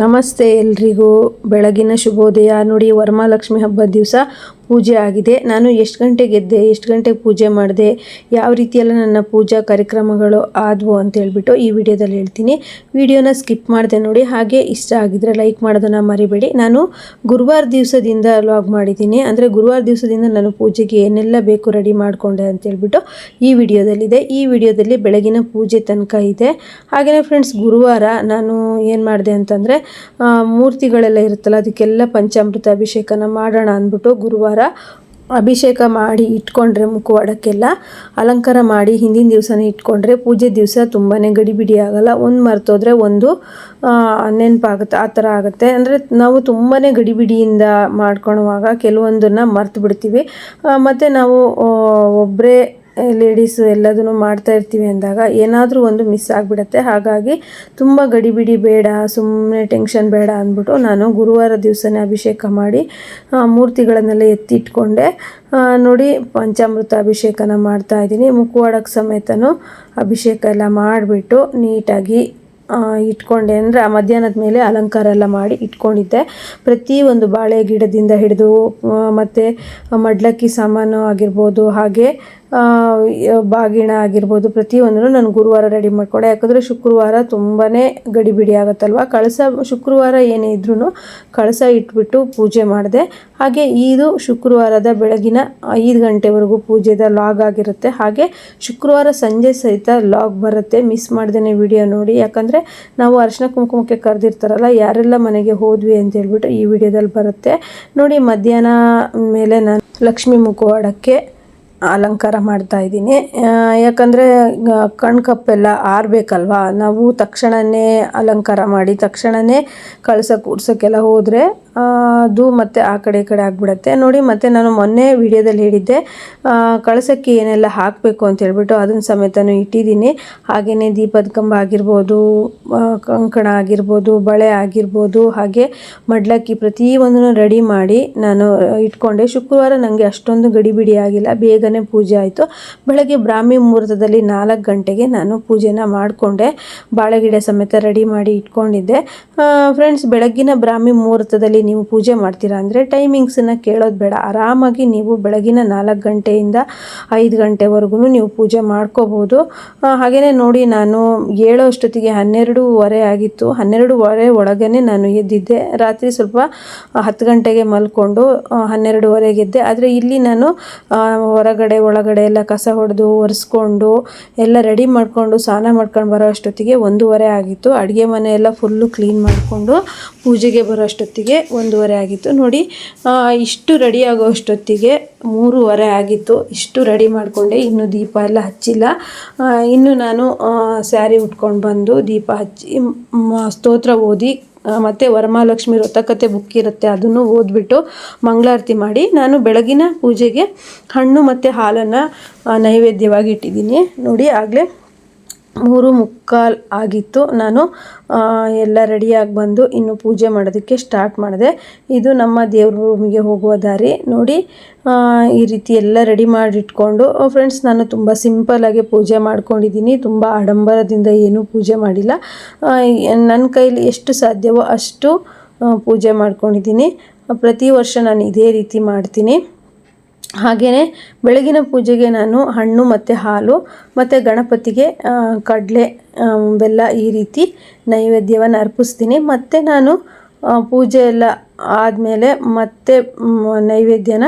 ನಮಸ್ತೆ ಎಲ್ರಿಗೂ ಬೆಳಗಿನ ಶುಭೋದಯ. ನೋಡಿ, ವರಮಹಾಲಕ್ಷ್ಮಿ ಹಬ್ಬದ ದಿವಸ ಪೂಜೆ ಆಗಿದೆ. ನಾನು ಎಷ್ಟು ಗಂಟೆಗೆ ಎದ್ದೆ, ಎಷ್ಟು ಗಂಟೆಗೆ ಪೂಜೆ ಮಾಡಿದೆ, ಯಾವ ರೀತಿಯೆಲ್ಲ ನನ್ನ ಪೂಜಾ ಕಾರ್ಯಕ್ರಮಗಳು ಆದವು ಅಂತ ಹೇಳ್ಬಿಟ್ಟು ಈ ವಿಡಿಯೋದಲ್ಲಿ ಹೇಳ್ತೀನಿ. ವಿಡಿಯೋನ ಸ್ಕಿಪ್ ಮಾಡಿದೆ ನೋಡಿ. ಹಾಗೆ ಇಷ್ಟ ಆಗಿದ್ರೆ ಲೈಕ್ ಮಾಡೋದನ್ನು ಮರಿಬೇಡಿ. ನಾನು ಗುರುವಾರ ದಿವಸದಿಂದ ವ್ಲಾಗ್ ಮಾಡಿದ್ದೀನಿ. ಅಂದರೆ ಗುರುವಾರ ದಿವಸದಿಂದ ನಾನು ಪೂಜೆಗೆ ಏನೆಲ್ಲ ಬೇಕು ರೆಡಿ ಮಾಡಿಕೊಂಡೆ ಅಂತ ಹೇಳ್ಬಿಟ್ಟು ಈ ವಿಡಿಯೋದಲ್ಲಿದೆ. ಈ ವಿಡಿಯೋದಲ್ಲಿ ಬೆಳಗಿನ ಪೂಜೆ ತನಕ ಇದೆ. ಹಾಗೆಯೇ ಫ್ರೆಂಡ್ಸ್, ಗುರುವಾರ ನಾನು ಏನು ಮಾಡಿದೆ ಅಂತಂದರೆ ಮೂರ್ತಿಗಳೆಲ್ಲ ಇರುತ್ತಲ್ಲ, ಅದಕ್ಕೆಲ್ಲ ಪಂಚಾಮೃತ ಅಭಿಷೇಕನ ಮಾಡೋಣ ಅಂದ್ಬಿಟ್ಟು ಗುರುವಾರ ಅಭಿಷೇಕ ಮಾಡಿ ಇಟ್ಕೊಂಡ್ರೆ, ಮುಖವಾಡಕ್ಕೆಲ್ಲ ಅಲಂಕಾರ ಮಾಡಿ ಹಿಂದಿನ ದಿವಸನೇ ಇಟ್ಕೊಂಡ್ರೆ ಪೂಜೆ ದಿವಸ ತುಂಬಾ ಗಡಿಬಿಡಿ ಆಗೋಲ್ಲ. ಒಂದು ಮರ್ತೋದ್ರೆ ಒಂದು ನೆನಪಾಗುತ್ತೆ, ಆ ಥರ ಆಗುತ್ತೆ. ಅಂದರೆ ನಾವು ತುಂಬಾ ಗಡಿಬಿಡಿಯಿಂದ ಮಾಡ್ಕೊಳುವಾಗ ಕೆಲವೊಂದನ್ನು ಮರ್ತು ಬಿಡ್ತೀವಿ. ಮತ್ತು ನಾವು ಒಬ್ಬರೇ ಲೇಡೀಸು ಎಲ್ಲದನ್ನು ಮಾಡ್ತಾ ಇರ್ತೀವಿ ಅಂದಾಗ ಏನಾದರೂ ಒಂದು ಮಿಸ್ ಆಗಿಬಿಡುತ್ತೆ. ಹಾಗಾಗಿ ತುಂಬ ಗಡಿಬಿಡಿ ಬೇಡ, ಸುಮ್ಮನೆ ಟೆನ್ಷನ್ ಬೇಡ ಅಂದ್ಬಿಟ್ಟು ನಾನು ಗುರುವಾರ ದಿವಸನೇ ಅಭಿಷೇಕ ಮಾಡಿ ಮೂರ್ತಿಗಳನ್ನೆಲ್ಲ ಎತ್ತಿಟ್ಕೊಂಡೆ. ನೋಡಿ, ಪಂಚಾಮೃತ ಅಭಿಷೇಕನ ಮಾಡ್ತಾಯಿದ್ದೀನಿ. ಮುಖವಾಡಕ್ಕೆ ಸಮೇತನೂ ಅಭಿಷೇಕ ಎಲ್ಲ ಮಾಡಿಬಿಟ್ಟು ನೀಟಾಗಿ ಇಟ್ಕೊಂಡೆ. ಅಂದರೆ ಆ ಮಧ್ಯಾಹ್ನದ ಮೇಲೆ ಅಲಂಕಾರ ಎಲ್ಲ ಮಾಡಿ ಇಟ್ಕೊಂಡಿದ್ದೆ. ಪ್ರತಿಯೊಂದು ಬಾಳೆ ಗಿಡದಿಂದ ಹಿಡಿದು ಮತ್ತು ಮಡ್ಲಕ್ಕಿ ಸಾಮಾನು ಆಗಿರ್ಬೋದು, ಹಾಗೆ ಬಾಗಿಣ ಆಗಿರ್ಬೋದು, ಪ್ರತಿಯೊಂದನ್ನು ನಾನು ಗುರುವಾರ ರೆಡಿ ಮಾಡಿಕೊಂಡೆ. ಯಾಕಂದರೆ ಶುಕ್ರವಾರ ತುಂಬಾ ಗಡಿಬಿಡಿ ಆಗುತ್ತಲ್ವ. ಕಳಸ ಶುಕ್ರವಾರ ಏನೇ ಇದ್ರೂ ಕಳಸ ಇಟ್ಬಿಟ್ಟು ಪೂಜೆ ಮಾಡಿದೆ. ಹಾಗೆ ಇದು ಶುಕ್ರವಾರದ ಬೆಳಗಿನ 5 ಗಂಟೆವರೆಗೂ ಪೂಜೆದ ಲಾಗ್ ಆಗಿರುತ್ತೆ. ಹಾಗೆ ಶುಕ್ರವಾರ ಸಂಜೆ ಸಹಿತ ಲಾಗ್ ಬರುತ್ತೆ. ಮಿಸ್ ಮಾಡ್ದೇ ವಿಡಿಯೋ ನೋಡಿ. ಯಾಕಂದರೆ ನಾವು ಅರಿಶಿನ ಕುಂಕುಮಕ್ಕೆ ಕರೆದಿರ್ತಾರಲ್ಲ, ಯಾರೆಲ್ಲ ಮನೆಗೆ ಹೋದ್ವಿ ಅಂತ ಹೇಳ್ಬಿಟ್ಟು ಈ ವಿಡಿಯೋದಲ್ಲಿ ಬರುತ್ತೆ ನೋಡಿ. ಮಧ್ಯಾಹ್ನ ಮೇಲೆ ನಾನು ಲಕ್ಷ್ಮೀ ಮುಖವಾಡಕ್ಕೆ ಅಲಂಕಾರ ಮಾಡ್ತಾ ಇದ್ದೀನಿ. ಯಾಕಂದರೆ ಕಣ್ಕಪ್ಪೆಲ್ಲ ಆರಬೇಕಲ್ವ. ನಾವು ತಕ್ಷಣವೇ ಅಲಂಕಾರ ಮಾಡಿ ತಕ್ಷಣವೇ ಕಳಸ ಕೂಡ್ಸೋಕ್ಕೆಲ್ಲ ಹೋದರೆ ಅದು ಮತ್ತು ಆ ಕಡೆ ಈ ಕಡೆ ಆಗಿಬಿಡುತ್ತೆ ನೋಡಿ. ಮತ್ತು ನಾನು ಮೊನ್ನೆ ವಿಡಿಯೋದಲ್ಲಿ ಹೇಳಿದ್ದೆ ಕಳಸಕ್ಕೆ ಏನೆಲ್ಲ ಹಾಕಬೇಕು ಅಂತ ಹೇಳ್ಬಿಟ್ಟು, ಅದನ್ನು ಸಮೇತನೂ ಇಟ್ಟಿದ್ದೀನಿ. ಹಾಗೆಯೇ ದೀಪದ ಕಂಬ ಆಗಿರ್ಬೋದು, ಕಂಕಣ ಆಗಿರ್ಬೋದು, ಬಳೆ ಆಗಿರ್ಬೋದು, ಹಾಗೆ ಮಡ್ಲಕ್ಕಿ ಪ್ರತಿಯೊಂದನ್ನು ರೆಡಿ ಮಾಡಿ ನಾನು ಇಟ್ಕೊಂಡೆ. ಶುಕ್ರವಾರ ನನಗೆ ಅಷ್ಟೊಂದು ಗಡಿಬಿಡಿ ಆಗಿಲ್ಲ, ಬೇಗನೆ ಪೂಜೆ ಆಯಿತು. ಬೆಳಗ್ಗೆ ಬ್ರಾಹ್ಮಿ ಮುಹೂರ್ತದಲ್ಲಿ 4 ಗಂಟೆಗೆ ನಾನು ಪೂಜೆನ ಮಾಡಿಕೊಂಡೆ. ಬಾಳೆಗಿಡ ಸಮೇತ ರೆಡಿ ಮಾಡಿ ಇಟ್ಕೊಂಡಿದ್ದೆ. ಫ್ರೆಂಡ್ಸ್, ಬೆಳಗ್ಗಿನ ಬ್ರಾಹ್ಮಿ ಮುಹೂರ್ತದಲ್ಲಿ ನೀವು ಪೂಜೆ ಮಾಡ್ತೀರಾ ಅಂದರೆ ಟೈಮಿಂಗ್ಸನ್ನು ಕೇಳೋದು ಬೇಡ. ಆರಾಮಾಗಿ ನೀವು ಬೆಳಗಿನ 4 ಗಂಟೆಯಿಂದ 5 ಗಂಟೆವರೆಗೂ ನೀವು ಪೂಜೆ ಮಾಡ್ಕೋಬೋದು. ಹಾಗೆಯೇ ನೋಡಿ, ನಾನು ಏಳೋ ಅಷ್ಟೊತ್ತಿಗೆ 12:15 ಆಗಿತ್ತು. 12:15 ಒಳಗೇ ನಾನು ಎದ್ದಿದ್ದೆ. ರಾತ್ರಿ ಸ್ವಲ್ಪ 10 ಗಂಟೆಗೆ ಮಲ್ಕೊಂಡು 12:15 ಎದ್ದೆ. ಆದರೆ ಇಲ್ಲಿ ನಾನು ಒಳಗಡೆ ಎಲ್ಲ ಕಸ ಹೊಡೆದು ಒರೆಸ್ಕೊಂಡು ಎಲ್ಲ ರೆಡಿ ಮಾಡಿಕೊಂಡು ಸ್ನಾನ ಮಾಡ್ಕೊಂಡು ಬರೋ ಅಷ್ಟೊತ್ತಿಗೆ 1:15 ಆಗಿತ್ತು. ಅಡುಗೆ ಮನೆ ಎಲ್ಲ ಫುಲ್ಲು ಕ್ಲೀನ್ ಮಾಡಿಕೊಂಡು ಪೂಜೆಗೆ ಬರೋ ಅಷ್ಟೊತ್ತಿಗೆ 1:15 ಆಗಿತ್ತು ನೋಡಿ. ಇಷ್ಟು ರೆಡಿ ಆಗೋ ಅಷ್ಟೊತ್ತಿಗೆ 3:15 ಆಗಿತ್ತು. ಇಷ್ಟು ರೆಡಿ ಮಾಡಿಕೊಂಡೆ. ಇನ್ನು ದೀಪ ಎಲ್ಲ ಹಚ್ಚಿಲ್ಲ. ಇನ್ನು ನಾನು ಸ್ಯಾರಿ ಉಟ್ಕೊಂಡು ಬಂದು ದೀಪ ಹಚ್ಚಿ ಸ್ತೋತ್ರ ಓದಿ ಮತ್ತು ವರಮಹಾಲಕ್ಷ್ಮಿ ವ್ರತಕಥೆ ಬುಕ್ ಇರುತ್ತೆ, ಅದನ್ನು ಓದ್ಬಿಟ್ಟು ಮಂಗಳಾರತಿ ಮಾಡಿ ನಾನು ಬೆಳಗಿನ ಪೂಜೆಗೆ ಹಣ್ಣು ಮತ್ತು ಹಾಲನ್ನು ನೈವೇದ್ಯವಾಗಿ ಇಟ್ಟಿದ್ದೀನಿ ನೋಡಿ. ಆಗಲೇ 3:45 ಆಗಿತ್ತು. ನಾನು ಎಲ್ಲ ರೆಡಿಯಾಗಿ ಬಂದು ಇನ್ನು ಪೂಜೆ ಮಾಡೋದಕ್ಕೆ ಸ್ಟಾರ್ಟ್ ಮಾಡಿದೆ. ಇದು ನಮ್ಮ ದೇವ್ರ ರೂಮಿಗೆ ಹೋಗುವ ದಾರಿ ನೋಡಿ. ಈ ರೀತಿ ಎಲ್ಲ ರೆಡಿ ಮಾಡಿಟ್ಕೊಂಡು ಫ್ರೆಂಡ್ಸ್, ನಾನು ತುಂಬ ಸಿಂಪಲ್ಲಾಗಿ ಪೂಜೆ ಮಾಡ್ಕೊಂಡಿದ್ದೀನಿ. ತುಂಬ ಆಡಂಬರದಿಂದ ಏನೂ ಪೂಜೆ ಮಾಡಿಲ್ಲ. ನನ್ನ ಕೈಲಿ ಎಷ್ಟು ಸಾಧ್ಯವೋ ಅಷ್ಟು ಪೂಜೆ ಮಾಡ್ಕೊಂಡಿದ್ದೀನಿ. ಪ್ರತಿ ವರ್ಷ ನಾನು ಇದೇ ರೀತಿ ಮಾಡ್ತೀನಿ. ಹಾಗೆಯೇ ಬೆಳಗಿನ ಪೂಜೆಗೆ ನಾನು ಹಣ್ಣು ಮತ್ತು ಹಾಲು ಮತ್ತು ಗಣಪತಿಗೆ ಕಡಲೆ, ಬೆಲ್ಲ ಈ ರೀತಿ ನೈವೇದ್ಯವನ್ನು ಅರ್ಪಿಸ್ತೀನಿ. ಮತ್ತು ನಾನು ಪೂಜೆ ಎಲ್ಲ ಆದಮೇಲೆ ಮತ್ತೆ ನೈವೇದ್ಯನ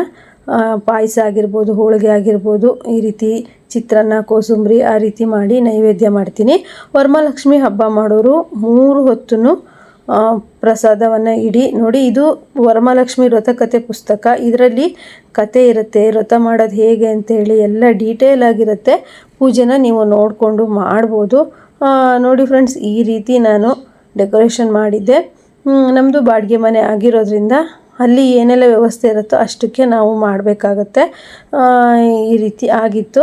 ಪಾಯಸ ಆಗಿರ್ಬೋದು, ಹೋಳಿಗೆ ಆಗಿರ್ಬೋದು, ಈ ರೀತಿ ಚಿತ್ರಾನ್ನ, ಕೋಸಂಬರಿ ಆ ರೀತಿ ಮಾಡಿ ನೈವೇದ್ಯ ಮಾಡ್ತೀನಿ. ವರಮಹಾಲಕ್ಷ್ಮಿ ಹಬ್ಬ ಮಾಡೋರು 3 ಹೊತ್ತೂ ಪ್ರಸಾದವನ್ನು ಇಡಿ ನೋಡಿ. ಇದು ವರಮಹಾಲಕ್ಷ್ಮಿ ವ್ರತಕಥೆ ಪುಸ್ತಕ. ಇದರಲ್ಲಿ ಕತೆ ಇರುತ್ತೆ, ವ್ರತ ಮಾಡೋದು ಹೇಗೆ ಅಂತೇಳಿ ಎಲ್ಲ ಡೀಟೇಲ್ ಆಗಿರುತ್ತೆ. ಪೂಜೆನ ನೀವು ನೋಡಿಕೊಂಡು ಮಾಡ್ಬೋದು ನೋಡಿ. ಫ್ರೆಂಡ್ಸ್, ಈ ರೀತಿ ನಾನು ಡೆಕೋರೇಷನ್ ಮಾಡಿದ್ದೆ. ನಮ್ಮದು ಬಾಡಿಗೆ ಮನೆ ಆಗಿರೋದ್ರಿಂದ ಅಲ್ಲಿ ಏನೆಲ್ಲ ವ್ಯವಸ್ಥೆ ಇರುತ್ತೋ ಅಷ್ಟಕ್ಕೆ ನಾವು ಮಾಡಬೇಕಾಗತ್ತೆ. ಈ ರೀತಿ ಆಗಿತ್ತು.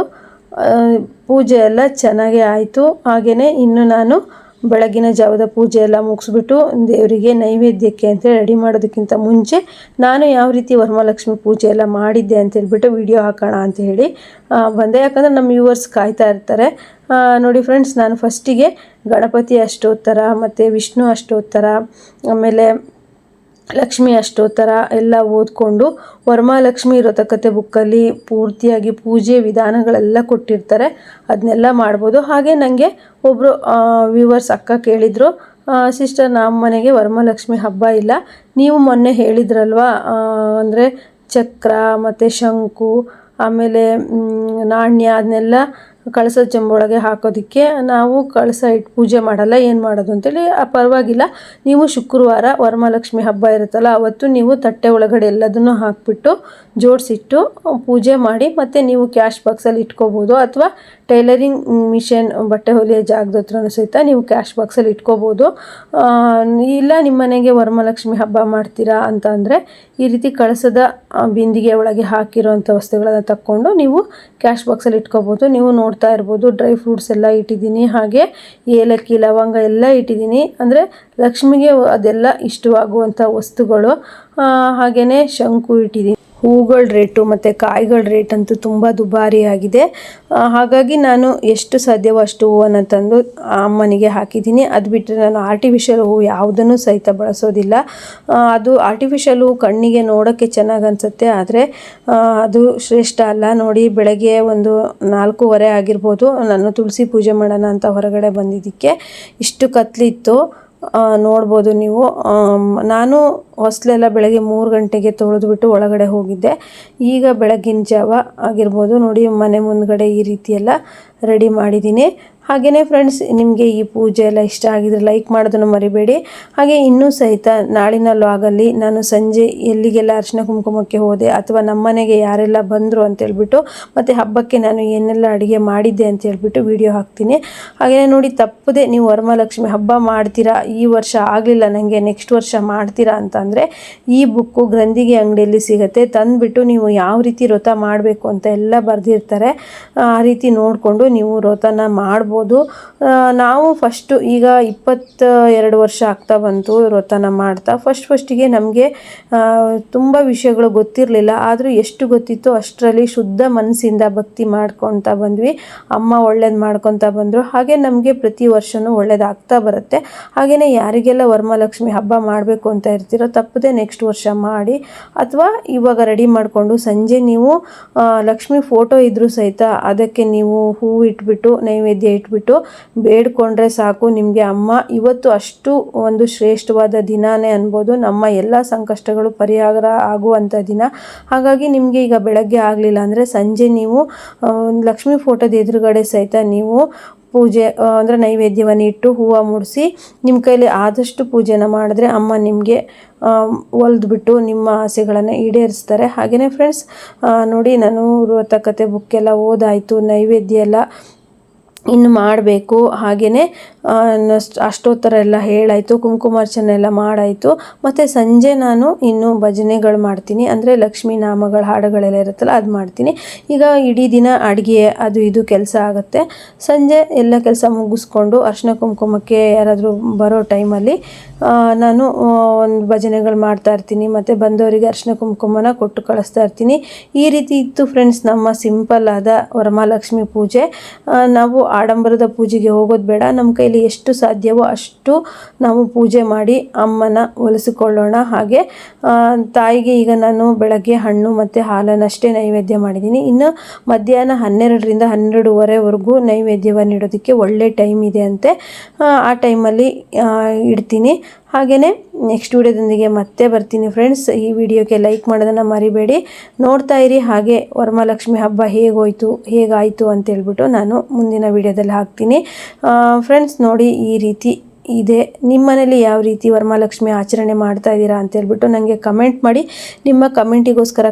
ಪೂಜೆ ಎಲ್ಲ ಚೆನ್ನಾಗೇ ಆಯಿತು. ಹಾಗೆಯೇ ಇನ್ನು ನಾನು ಬೆಳಗಿನ ಜಾವದ ಪೂಜೆ ಎಲ್ಲ ಮುಗಿಸ್ಬಿಟ್ಟು ದೇವರಿಗೆ ನೈವೇದ್ಯಕ್ಕೆ ಅಂತ ರೆಡಿ ಮಾಡೋದಕ್ಕಿಂತ ಮುಂಚೆ ನಾನು ಯಾವ ರೀತಿ ವರಮಹಾಲಕ್ಷ್ಮಿ ಪೂಜೆ ಎಲ್ಲ ಮಾಡಿದ್ದೆ ಅಂತ ಹೇಳ್ಬಿಟ್ಟು ವಿಡಿಯೋ ಹಾಕೋಣ ಅಂತ ಹೇಳಿ ಬಂದೆ. ಯಾಕಂದರೆ ನಮ್ಮ ವ್ಯೂವರ್ಸ್ ಕಾಯ್ತಾ ಇರ್ತಾರೆ. ನೋಡಿ ಫ್ರೆಂಡ್ಸ್, ನಾನು ಫಸ್ಟಿಗೆ ಗಣಪತಿ ಅಷ್ಟೋತ್ತರ ಮತ್ತು ವಿಷ್ಣು ಅಷ್ಟೋತ್ತರ ಆಮೇಲೆ ಲಕ್ಷ್ಮಿ ಅಷ್ಟೋತ್ತರ ಎಲ್ಲ ಓದ್ಕೊಂಡು ವರಮಹಾಲಕ್ಷ್ಮಿ ವ್ರತಕಥೆ ಬುಕ್ಕಲ್ಲಿ ಪೂರ್ತಿಯಾಗಿ ಪೂಜೆ ವಿಧಾನಗಳೆಲ್ಲ ಕೊಟ್ಟಿರ್ತಾರೆ, ಅದನ್ನೆಲ್ಲ ಮಾಡ್ಬೋದು. ಹಾಗೆ ನನಗೆ ಒಬ್ಬರು ವ್ಯೂವರ್ಸ್ ಅಕ್ಕ ಕೇಳಿದರು, ಸಿಸ್ಟರ್ ನಮ್ಮ ಮನೆಗೆ ವರಮಹಾಲಕ್ಷ್ಮಿ ಹಬ್ಬ ಇಲ್ಲ, ನೀವು ಮೊನ್ನೆ ಹೇಳಿದ್ರಲ್ವ ಅಂದರೆ ಚಕ್ರ ಮತ್ತು ಶಂಕು ಆಮೇಲೆ ನಾಣ್ಯ ಅದನ್ನೆಲ್ಲ ಕಳಸದ ಚೆಂಬೊಳಗೆ ಹಾಕೋದಕ್ಕೆ ನಾವು ಕಳಸ ಇಟ್ಟು ಪೂಜೆ ಮಾಡಲ್ಲ, ಏನು ಮಾಡೋದು ಅಂತೇಳಿ. ಪರವಾಗಿಲ್ಲ, ನೀವು ಶುಕ್ರವಾರ ವರಮಹಾಲಕ್ಷ್ಮಿ ಹಬ್ಬ ಇರುತ್ತಲ್ಲ ಅವತ್ತು ನೀವು ತಟ್ಟೆ ಒಳಗಡೆ ಎಲ್ಲದನ್ನು ಹಾಕಿಬಿಟ್ಟು ಜೋಡಿಸಿಟ್ಟು ಪೂಜೆ ಮಾಡಿ ಮತ್ತು ನೀವು ಕ್ಯಾಶ್ ಬಾಕ್ಸಲ್ಲಿ ಇಟ್ಕೋಬೋದು, ಅಥವಾ ಟೈಲರಿಂಗ್ ಮಿಷನ್ ಬಟ್ಟೆ ಹೊಲಿಯೋ ಜಾಗದ ಹತ್ರನೂ ಸಹಿತ ನೀವು ಕ್ಯಾಶ್ ಬಾಕ್ಸಲ್ಲಿ ಇಟ್ಕೋಬೋದು. ಇಲ್ಲ ನಿಮ್ಮ ಮನೆಗೆ ವರಮಹಾಲಕ್ಷ್ಮಿ ಹಬ್ಬ ಮಾಡ್ತೀರಾ ಅಂತ ಅಂದರೆ ಈ ರೀತಿ ಕಳಸದ ಬಿಂದಿಗೆ ಒಳಗೆ ಹಾಕಿರೋಂಥ ವಸ್ತುಗಳನ್ನು ತಕ್ಕೊಂಡು ನೀವು ಕ್ಯಾಶ್ ಬಾಕ್ಸಲ್ಲಿ ಇಟ್ಕೋಬೋದು. ನೀವು ನೋಡ್ತಾ ಇರ್ಬೋದು, ಡ್ರೈ ಫ್ರೂಟ್ಸ್ ಎಲ್ಲ ಇಟ್ಟಿದ್ದೀನಿ, ಹಾಗೆ ಏಲಕ್ಕಿ ಲವಂಗ ಎಲ್ಲ ಇಟ್ಟಿದ್ದೀನಿ. ಅಂದರೆ ಲಕ್ಷ್ಮಿಗೆ ಅದೆಲ್ಲ ಇಷ್ಟವಾಗುವಂಥ ವಸ್ತುಗಳು. ಹಾಗೆಯೇ ಶಂಕು ಇಟ್ಟಿದ್ದೀನಿ. ಹೂಗಳ ರೇಟು ಮತ್ತು ಕಾಯಿಗಳ ರೇಟ್ ಅಂತೂ ತುಂಬ ದುಬಾರಿಯಾಗಿದೆ. ಹಾಗಾಗಿ ನಾನು ಎಷ್ಟು ಸಾಧ್ಯವೋ ಅಷ್ಟು ಹೂವನ್ನು ತಂದು ಅಮ್ಮನಿಗೆ ಹಾಕಿದ್ದೀನಿ. ಅದು ಬಿಟ್ಟರೆ ನಾನು ಆರ್ಟಿಫಿಷಿಯಲ್ ಹೂವು ಯಾವುದನ್ನು ಸಹಿತ ಬಳಸೋದಿಲ್ಲ. ಅದು ಆರ್ಟಿಫಿಷಿಯಲ್ ಹೂವು ಕಣ್ಣಿಗೆ ನೋಡೋಕ್ಕೆ ಚೆನ್ನಾಗಿ ಅನಿಸುತ್ತೆ, ಆದರೆ ಅದು ಶ್ರೇಷ್ಠ ಅಲ್ಲ. ನೋಡಿ, ಬೆಳಗ್ಗೆ ಒಂದು 4:15 ಆಗಿರ್ಬೋದು, ನಾನು ತುಳಸಿ ಪೂಜೆ ಮಾಡೋಣ ಅಂತ ಹೊರಗಡೆ ಬಂದಿದ್ದಕ್ಕೆ ಇಷ್ಟು ಕತ್ಲಿತ್ತು, ನೋಡ್ಬೋದು ನೀವು. ನಾನು ಹೊಸಲೆಲ್ಲ ಬೆಳಗ್ಗೆ 3 ಗಂಟೆಗೆ ತೊಳೆದ್ಬಿಟ್ಟು ಒಳಗಡೆ ಹೋಗಿದ್ದೆ. ಈಗ ಬೆಳಗಿನ ಜಾವ ಆಗಿರ್ಬೋದು, ನೋಡಿ ಮನೆ ಮುಂದ್ಗಡೆ ಈ ರೀತಿ ಎಲ್ಲ ರೆಡಿ ಮಾಡಿದ್ದೀನಿ. ಹಾಗೆಯೇ ಫ್ರೆಂಡ್ಸ್, ನಿಮಗೆ ಈ ಪೂಜೆ ಎಲ್ಲ ಇಷ್ಟ ಆಗಿದ್ರೆ ಲೈಕ್ ಮಾಡೋದನ್ನು ಮರಿಬೇಡಿ. ಹಾಗೆ ಇನ್ನೂ ಸಹಿತ ನಾಳಿನ ಲಾಗಲ್ಲಿ ನಾನು ಸಂಜೆ ಎಲ್ಲಿಗೆಲ್ಲ ಅರಿಶಿನ ಕುಂಕುಮಕ್ಕೆ ಹೋದೆ ಅಥವಾ ನಮ್ಮನೆಗೆ ಯಾರೆಲ್ಲ ಬಂದರು ಅಂತೇಳ್ಬಿಟ್ಟು, ಮತ್ತು ಹಬ್ಬಕ್ಕೆ ನಾನು ಏನೆಲ್ಲ ಅಡುಗೆ ಮಾಡಿದ್ದೆ ಅಂತ ಹೇಳ್ಬಿಟ್ಟು ವಿಡಿಯೋ ಹಾಕ್ತೀನಿ. ಹಾಗೆಯೇ ನೋಡಿ, ತಪ್ಪದೆ ನೀವು ವರಮಹಾಲಕ್ಷ್ಮಿ ಹಬ್ಬ ಮಾಡ್ತೀರಾ, ಈ ವರ್ಷ ಆಗಲಿಲ್ಲ ನನಗೆ ನೆಕ್ಸ್ಟ್ ವರ್ಷ ಮಾಡ್ತೀರಾ ಅಂತಂದರೆ ಈ ಬುಕ್ಕು ಗ್ರಂಥಿಗೆ ಅಂಗಡಿಯಲ್ಲಿ ಸಿಗುತ್ತೆ. ತಂದುಬಿಟ್ಟು ನೀವು ಯಾವ ರೀತಿ ವ್ರತ ಮಾಡಬೇಕು ಅಂತ ಎಲ್ಲ ಬರೆದಿರ್ತಾರೆ, ಆ ರೀತಿ ನೋಡಿಕೊಂಡು ನೀವು ವ್ರತನ ಮಾಡ್ಬೋದು. ನಾವು ಫಸ್ಟು ಈಗ 22 ವರ್ಷ ಆಗ್ತಾ ಬಂತು ವ್ರತನ ಮಾಡ್ತಾ. ಫಸ್ಟಿಗೆ ನಮಗೆ ತುಂಬ ವಿಷಯಗಳು ಗೊತ್ತಿರಲಿಲ್ಲ, ಆದರೂ ಎಷ್ಟು ಗೊತ್ತಿತ್ತು ಅಷ್ಟರಲ್ಲಿ ಶುದ್ಧ ಮನಸ್ಸಿಂದ ಭಕ್ತಿ ಮಾಡ್ಕೊತಾ ಬಂದ್ವಿ. ಅಮ್ಮ ಒಳ್ಳೇದು ಮಾಡ್ಕೊತಾ ಬಂದರು. ಹಾಗೆ ನಮಗೆ ಪ್ರತಿ ವರ್ಷವೂ ಒಳ್ಳೇದಾಗ್ತಾ ಬರುತ್ತೆ. ಹಾಗೆಯೇ ಯಾರಿಗೆಲ್ಲ ವರಮಹಾಲಕ್ಷ್ಮಿ ಹಬ್ಬ ಮಾಡಬೇಕು ಅಂತ ಇರ್ತೀರೋ ತಪ್ಪದೆ ನೆಕ್ಸ್ಟ್ ವರ್ಷ ಮಾಡಿ, ಅಥವಾ ಇವಾಗ ರೆಡಿ ಮಾಡಿಕೊಂಡು ಸಂಜೆ ನೀವು ಲಕ್ಷ್ಮಿ ಫೋಟೋ ಇದ್ದರೂ ಸಹಿತ ಅದಕ್ಕೆ ನೀವು ಹೂವು ಇಟ್ಬಿಟ್ಟು ನೈವೇದ್ಯ ಇಟ್ಬಿಟ್ಟು ಬೇಡ್ಕೊಂಡ್ರೆ ಸಾಕು. ನಿಮಗೆ ಅಮ್ಮ ಇವತ್ತು ಅಷ್ಟು ಒಂದು ಶ್ರೇಷ್ಠವಾದ ದಿನಾನೇ ಅನ್ಬೋದು. ನಮ್ಮ ಎಲ್ಲ ಸಂಕಷ್ಟಗಳು ಪರಿಹಾರ ಆಗುವಂಥ ದಿನ. ಹಾಗಾಗಿ ನಿಮಗೆ ಈಗ ಬೆಳಗ್ಗೆ ಆಗಲಿಲ್ಲ ಅಂದರೆ ಸಂಜೆ ನೀವು ಲಕ್ಷ್ಮೀ ಫೋಟೋದ ಎದುರುಗಡೆ ಸಹಿತ ನೀವು ಪೂಜೆ ಅಂದರೆ ನೈವೇದ್ಯವನ್ನು ಇಟ್ಟು ಹೂವು ಮುಡಿಸಿ ನಿಮ್ಮ ಕೈಲಿ ಆದಷ್ಟು ಪೂಜೆನ ಮಾಡಿದ್ರೆ ಅಮ್ಮ ನಿಮಗೆ ಒಲ್ದ್ಬಿಟ್ಟು ನಿಮ್ಮ ಆಸೆಗಳನ್ನು ಈಡೇರಿಸ್ತಾರೆ. ಹಾಗೆಯೇ ಫ್ರೆಂಡ್ಸ್, ನೋಡಿ ನಾನು ವ್ರತಕಥೆ ಬುಕ್ಕೆಲ್ಲ ಓದಾಯಿತು, ನೈವೇದ್ಯ ಎಲ್ಲ ಇನ್ನು ಮಾಡಬೇಕು. ಹಾಗೆಯೇ ಅಷ್ಟೋತ್ತರ ಎಲ್ಲ ಹೇಳಾಯಿತು, ಕುಂಕುಮಾರ್ಚನೆ ಎಲ್ಲ ಮಾಡಾಯಿತು. ಮತ್ತು ಸಂಜೆ ನಾನು ಇನ್ನು ಭಜನೆಗಳು ಮಾಡ್ತೀನಿ, ಅಂದರೆ ಲಕ್ಷ್ಮೀ ನಾಮಗಳ ಹಾಡುಗಳೆಲ್ಲ ಇರುತ್ತಲ್ಲ ಅದು ಮಾಡ್ತೀನಿ. ಈಗ ಇಡೀ ದಿನ ಅಡುಗೆ ಅದು ಇದು ಕೆಲಸ ಆಗುತ್ತೆ. ಸಂಜೆ ಎಲ್ಲ ಕೆಲಸ ಮುಗಿಸ್ಕೊಂಡು ಅರಿಶಿನ ಕುಂಕುಮಕ್ಕೆ ಯಾರಾದರೂ ಬರೋ ಟೈಮಲ್ಲಿ ನಾನು ಒಂದು ಭಜನೆಗಳು ಮಾಡ್ತಾ ಇರ್ತೀನಿ, ಮತ್ತು ಬಂದವರಿಗೆ ಅರಿಶಿನ ಕುಂಕುಮನ ಕೊಟ್ಟು ಕಳಿಸ್ತಾ ಇರ್ತೀನಿ. ಈ ರೀತಿ ಇತ್ತು ಫ್ರೆಂಡ್ಸ್ ನಮ್ಮ ಸಿಂಪಲ್ ಆದ ವರಮಹಾಲಕ್ಷ್ಮಿ ಪೂಜೆ. ನಾವು ಆಡಂಬರದ ಪೂಜೆಗೆ ಹೋಗೋದು ಬೇಡ, ನಮ್ಮ ಕೈಲಿ ಎಷ್ಟು ಸಾಧ್ಯವೋ ಅಷ್ಟು ನಾವು ಪೂಜೆ ಮಾಡಿ ಅಮ್ಮನ ಒಲಿಸಿಕೊಳ್ಳೋಣ. ಹಾಗೆ ತಾಯಿಗೆ ಈಗ ನಾನು ಬೆಳಗ್ಗೆ ಹಣ್ಣು ಮತ್ತು ಹಾಲನ್ನಷ್ಟೇ ನೈವೇದ್ಯ ಮಾಡಿದ್ದೀನಿ. ಇನ್ನು ಮಧ್ಯಾಹ್ನ 12ರಿಂದ 12:30ವರೆಗೂ ನೈವೇದ್ಯವನ್ನು ಇಡೋದಕ್ಕೆ ಒಳ್ಳೆ ಟೈಮ್ ಇದೆ ಅಂತೆ. ಆ ಟೈಮಲ್ಲಿ ಇಡ್ತೀನಿ. ಹಾಗೆಯೇ ನೆಕ್ಸ್ಟ್ ವಿಡಿಯೋದೊಂದಿಗೆ ಮತ್ತೆ ಬರ್ತೀನಿ ಫ್ರೆಂಡ್ಸ್. ಈ ವಿಡಿಯೋಗೆ ಲೈಕ್ ಮಾಡೋದನ್ನು ಮರಿಬೇಡಿ. ನೋಡ್ತಾ ಇರಿ. ಹಾಗೆ ವರಮಹಾಲಕ್ಷ್ಮಿ ಹಬ್ಬ ಹೇಗಾಯಿತು ಅಂತೇಳ್ಬಿಟ್ಟು ನಾನು ಮುಂದಿನ ವಿಡಿಯೋದಲ್ಲಿ ಹಾಕ್ತೀನಿ. ಫ್ರೆಂಡ್ಸ್ ನೋಡಿ, ಈ ರೀತಿ ಇದೆ. ನಿಮ್ಮ ಮನೇಲಿ ಯಾವ ರೀತಿ ವರಮಹಾಲಕ್ಷ್ಮಿ ಆಚರಣೆ ಮಾಡ್ತಾ ಇದ್ದೀರಾ ಅಂತೇಳ್ಬಿಟ್ಟು ನನಗೆ ಕಮೆಂಟ್ ಮಾಡಿ. ನಿಮ್ಮ ಕಮೆಂಟಿಗೋಸ್ಕರ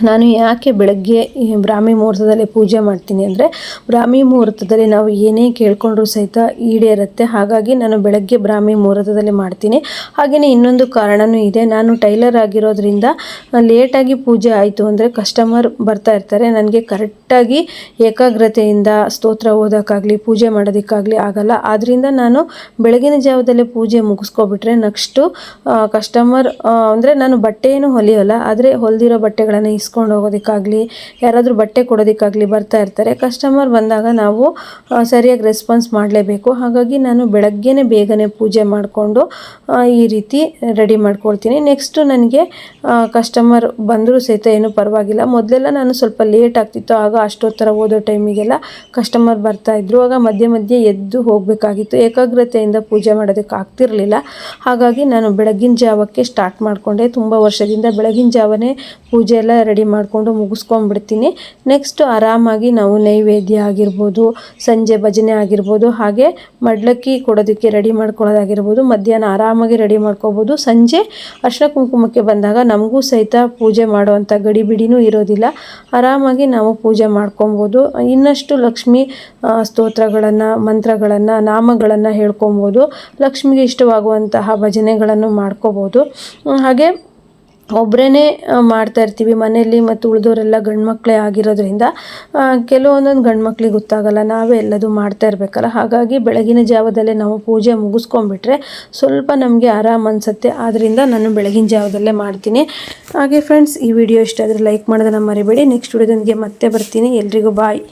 ನಾನು ಯಾಕೆ ಬೆಳಗ್ಗೆ ಬ್ರಾಹ್ಮಿ ಮುಹೂರ್ತದಲ್ಲಿ ಪೂಜೆ ಮಾಡ್ತೀನಿ ಅಂದರೆ ಬ್ರಾಹ್ಮಿ ಮುಹೂರ್ತದಲ್ಲಿ ನಾವು ಏನೇ ಕೇಳ್ಕೊಂಡ್ರೂ ಸಹಿತ ಈಡೇರುತ್ತೆ. ಹಾಗಾಗಿ ನಾನು ಬೆಳಗ್ಗೆ ಬ್ರಾಹ್ಮಿ ಮುಹೂರ್ತದಲ್ಲಿ ಮಾಡ್ತೀನಿ. ಹಾಗೆಯೇ ಇನ್ನೊಂದು ಕಾರಣವೂ ಇದೆ, ನಾನು ಟೈಲರ್ ಆಗಿರೋದ್ರಿಂದ ಲೇಟಾಗಿ ಪೂಜೆ ಆಯಿತು ಅಂದರೆ ಕಸ್ಟಮರ್ ಬರ್ತಾ ಇರ್ತಾರೆ. ನನಗೆ ಕರೆಕ್ಟಾಗಿ ಏಕಾಗ್ರತೆಯಿಂದ ಸ್ತೋತ್ರ ಓದೋಕ್ಕಾಗಲಿ ಪೂಜೆ ಮಾಡೋದಕ್ಕಾಗಲಿ ಆಗಲ್ಲ. ಆದ್ದರಿಂದ ನಾನು ಬೆಳಗಿನ ಜಾವದಲ್ಲೇ ಪೂಜೆ ಮುಗಿಸ್ಕೊಬಿಟ್ರೆ ನೆಕ್ಸ್ಟು ಕಸ್ಟಮರ್ ಅಂದರೆ ನಾನು ಬಟ್ಟೆಯನ್ನು ಹೊಲಿಯೋಲ್ಲ, ಆದರೆ ಹೊಲಿದಿರೋ ಬಟ್ಟೆಗಳನ್ನು ಇಸ್ಕೊಂಡು ಹೋಗೋದಕ್ಕಾಗಲಿ ಯಾರಾದರೂ ಬಟ್ಟೆ ಕೊಡೋದಕ್ಕಾಗಲಿ ಬರ್ತಾ ಇರ್ತಾರೆ. ಕಸ್ಟಮರ್ ಬಂದಾಗ ನಾವು ಸರಿಯಾಗಿ ರೆಸ್ಪಾನ್ಸ್ ಮಾಡಲೇಬೇಕು. ಹಾಗಾಗಿ ನಾನು ಬೆಳಗ್ಗೆನೇ ಬೇಗನೆ ಪೂಜೆ ಮಾಡಿಕೊಂಡು ಈ ರೀತಿ ರೆಡಿ ಮಾಡ್ಕೊಳ್ತೀನಿ. ನೆಕ್ಸ್ಟು ನನಗೆ ಕಸ್ಟಮರ್ ಬಂದರೂ ಸಹಿತ ಏನೂ ಪರವಾಗಿಲ್ಲ. ಮೊದಲೆಲ್ಲ ನಾನು ಸ್ವಲ್ಪ ಲೇಟ್ ಆಗ್ತಿತ್ತು, ಆಗ ಅಷ್ಟೊತ್ತರ ಓದೋ ಟೈಮಿಗೆಲ್ಲ ಕಸ್ಟಮರ್ ಬರ್ತಾಯಿದ್ರು. ಆಗ ಮಧ್ಯೆ ಮಧ್ಯೆ ಎದ್ದು ಹೋಗಬೇಕಾಗಿತ್ತು, ಏಕಾಗ್ರತೆಯಿಂದ ಪೂಜೆ ಮಾಡೋದಕ್ಕೆ ಆಗ್ತಿರಲಿಲ್ಲ. ಹಾಗಾಗಿ ನಾನು ಬೆಳಗಿನ ಜಾವಕ್ಕೆ ಸ್ಟಾರ್ಟ್ ಮಾಡಿಕೊಂಡೆ. ತುಂಬ ವರ್ಷದಿಂದ ಬೆಳಗಿನ ಜಾವನೇ ಪೂಜೆ ಎಲ್ಲ ರೆಡಿ ಮಾಡಿಕೊಂಡು ಮುಗಿಸ್ಕೊಂಡ್ಬಿಡ್ತೀನಿ. ನೆಕ್ಸ್ಟು ಆರಾಮಾಗಿ ನಾವು ನೈವೇದ್ಯ ಆಗಿರ್ಬೋದು, ಸಂಜೆ ಭಜನೆ ಆಗಿರ್ಬೋದು, ಹಾಗೆ ಮಡ್ಲಕ್ಕಿ ಕೊಡೋದಕ್ಕೆ ರೆಡಿ ಮಾಡ್ಕೊಳ್ಳೋದಾಗಿರ್ಬೋದು, ಮಧ್ಯಾಹ್ನ ಆರಾಮಾಗಿ ರೆಡಿ ಮಾಡ್ಕೋಬೋದು. ಸಂಜೆ ಅರ್ಶಿನ ಕುಂಕುಮಕ್ಕೆ ಬಂದಾಗ ನಮಗೂ ಸಹಿತ ಪೂಜೆ ಮಾಡುವಂಥ ಗಡಿಬಿಡಿನೂ ಇರೋದಿಲ್ಲ. ಆರಾಮಾಗಿ ನಾವು ಪೂಜೆ ಮಾಡ್ಕೊಬೋದು. ಇನ್ನಷ್ಟು ಲಕ್ಷ್ಮಿ ಸ್ತೋತ್ರಗಳನ್ನು, ಮಂತ್ರಗಳನ್ನು, ನಾಮಗಳನ್ನು ಹೇಳ್ಕೊಬೋದು. ಲಕ್ಷ್ಮಿಗೆ ಇಷ್ಟವಾಗುವಂತಹ ಭಜನೆಗಳನ್ನು ಮಾಡ್ಕೋಬೋದು. ಹಾಗೆ ಒಬ್ಬರೇ ಮಾಡ್ತಾ ಇರ್ತೀವಿ ಮನೆಯಲ್ಲಿ, ಮತ್ತು ಉಳಿದವರೆಲ್ಲ ಗಂಡು ಮಕ್ಕಳೇ ಆಗಿರೋದ್ರಿಂದ ಕೆಲವೊಂದೊಂದು ಗಂಡು ಮಕ್ಳಿಗೆ ಗೊತ್ತಾಗಲ್ಲ, ನಾವೇ ಎಲ್ಲದೂ ಮಾಡ್ತಾ ಇರಬೇಕಲ್ಲ. ಹಾಗಾಗಿ ಬೆಳಗಿನ ಜಾವದಲ್ಲೇ ನಾವು ಪೂಜೆ ಮುಗಿಸ್ಕೊಂಡ್ಬಿಟ್ರೆ ಸ್ವಲ್ಪ ನಮಗೆ ಆರಾಮ ಅನಿಸುತ್ತೆ. ಆದ್ದರಿಂದ ನಾನು ಬೆಳಗಿನ ಜಾವದಲ್ಲೇ ಮಾಡ್ತೀನಿ. ಹಾಗೆ ಫ್ರೆಂಡ್ಸ್, ಈ ವಿಡಿಯೋ ಇಷ್ಟ ಆದರೆ ಲೈಕ್ ಮಾಡೋದನ್ನು ಮರಿಬೇಡಿ. ನೆಕ್ಸ್ಟ್ ವಿಡಿಯೋದೊಂದಿಗೆ ಮತ್ತೆ ಬರ್ತೀನಿ. ಎಲ್ರಿಗೂ ಬಾಯ್.